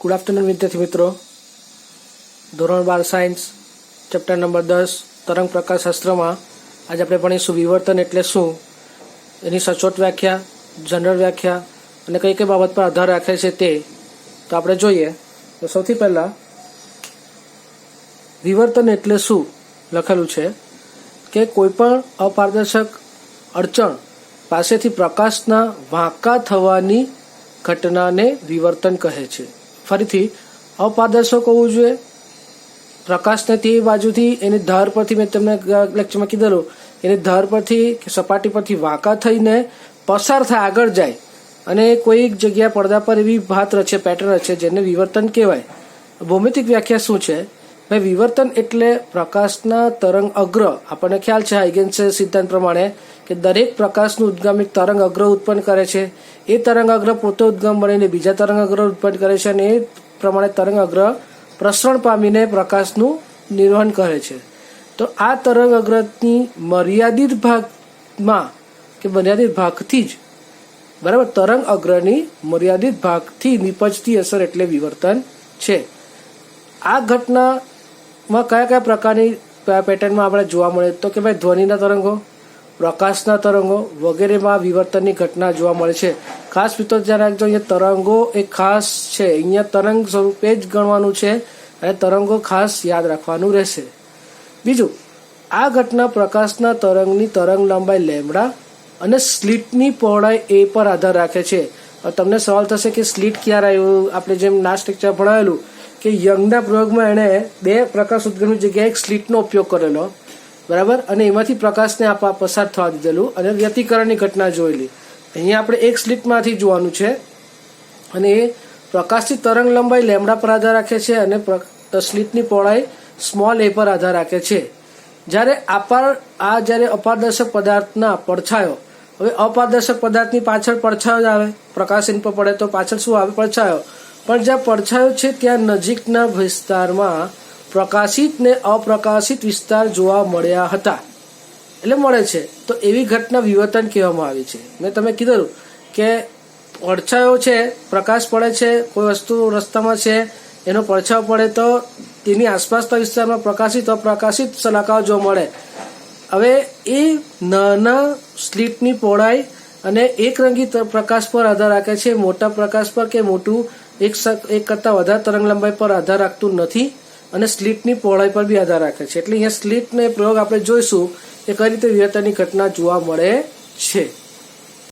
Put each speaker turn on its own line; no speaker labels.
Good afternoon વિદ્યાર્થી મિત્રો. ધોરણ 12 સાયન્સ ચેપ્ટર નંબર 10 તરંગ પ્રકાશશાસ્ત્રમાં આજે આપણે ભણીશું વિવર્તન એટલે શું, એની સચોટ વ્યાખ્યા, જનરલ વ્યાખ્યા અને કઈ કઈ બાબત પર આધાર રાખે છે તે તો આપણે જોઈએ. તો સૌથી પહેલા વિવર્તન એટલે શું લખેલું છે કે કોઈ પણ અપારદર્શક અડચણ પાસેથી પ્રકાશના વાંકા થવાની ઘટનાને વિવર્તન કહે છે. ફરીથી, અપારદર્શક હોવું જોઈએ, પ્રકાશને તે બાજુથી એની ધાર પરથી, મેં તમને લેક્ચરમાં કીધેલું, એની ધાર પરથી કે સપાટી પરથી વાંકા થઈને પસાર થાય, આગળ જાય અને કોઈક જગ્યા પડદા પર એવી ભાત રચે, પેટર્ન રચે, જેને વિવર્તન કહેવાય. ભૌમિતિક વ્યાખ્યા શું છે? ભાઈ, વિવર્તન એટલે પ્રકાશના તરંગ અગ્ર, આપણને ખ્યાલ છે હાઇગેન્સ સિદ્ધાંત પ્રમાણે કે દરેક પ્રકાશનું ઉદ્ગામિક તરંગ અગ્ર ઉત્પન્ન કરે છે. એ તરંગ અગ્ર પોતે ઉદ્ગમ બનીને બીજા તરંગ અગ્ર ઉત્પન્ન કરે છે અને એ પ્રમાણે તરંગ અગ્ર પ્રસરણ પામીને પ્રકાશનું નિર્વહન કરે છે. તો આ તરંગ અગ્રની મર્યાદિત ભાગમાં કે મર્યાદિત ભાગથી જ, બરાબર, તરંગ અગ્રની મર્યાદિત ભાગથી નિપજતી અસર એટલે વિવર્તન છે. આ ઘટનામાં કયા કયા પ્રકારની પેટર્નમાં આપણે જોવા મળે? તો કે ભાઈ, ધ્વનિના તરંગો, પ્રકાશના તરંગો વગેરેમાં વિવર્તનની ઘટના જોવા મળે છે. ખાસ મિત્રો ધ્યાન રાખજો, અહીંયા તરંગો એ ખાસ છે, અહીંયા તરંગ સ્વરૂપે જ ગણવાનું છે અને તરંગો ખાસ યાદ રાખવાનું રહેશે. બીજું, આ ઘટના પ્રકાશના તરંગની તરંગ લંબાઈ લેમ્બડા અને સ્લિટની પહોળાઈ એ પર આધાર રાખે છે. તમને સવાલ થશે કે સ્લિટ ક્યારે આવ્યું? આપણે જેમ લાસ્ટ લેક્ચર ભણાવેલું કે યંગના પ્રયોગમાં એણે બે પ્રકાશ ઉદ્ગમની જગ્યાએ એક સ્લિટનો ઉપયોગ કરેલો, બરાબર, અને એમાંથી પ્રકાશને પસાર થવા દીધેલું અને વ્યતિકરણની ઘટના જોયેલી. અહીંયા આપણે એક સ્લિટમાંથી જોવાનું છે અને એ પ્રકાશની તરંગ લંબાઈ લેમ્બડા પર આધાર રાખે છે અને સ્લિટની પહોળાઈ સ્મોલ એ પર આધાર રાખે છે. જ્યારે જ્યારે અપારદર્શક પદાર્થના પડછાયો, હવે અપારદર્શક પદાર્થની પાછળ પડછાયો જ આવે, પ્રકાશ એની પર પડે તો પાછળ શું આવે? પડછાયો. પણ જ્યાં પડછાયો છે ત્યાં નજીકના વિસ્તારમાં પ્રકાશિત ને અપ્રકાશિત વિસ્તાર જોવા મળ્યા હતા, એટલે મળે છે. તો એવી ઘટના વિવર્તન કહેવામાં આવી છે. મેં તમે કીધું કે પડછાયો છે, પ્રકાશ પડે છે, કોઈ વસ્તુ રસ્તામાં છે, એનો પડછાયો પડે તો તેની આસપાસના વિસ્તારમાં પ્રકાશિત અપ્રકાશિત શલાકાઓ જોવા મળે. હવે એ નાના સ્લિટની પહોળાઈ અને એકરંગી પ્રકાશ પર આધાર રાખે છે. મોટા પ્રકાશ પર કે મોટું એક કરતાં વધારે તરંગ લંબાઈ પર આધાર રાખતું નથી અને સ્લિટની પહોળાઈ પર બી આધાર રાખે છે. એટલે અહીંયા સ્લિટનો પ્રયોગ આપણે જોઈશું કે કઈ રીતે વિવર્તનની ઘટના જોવા મળે છે.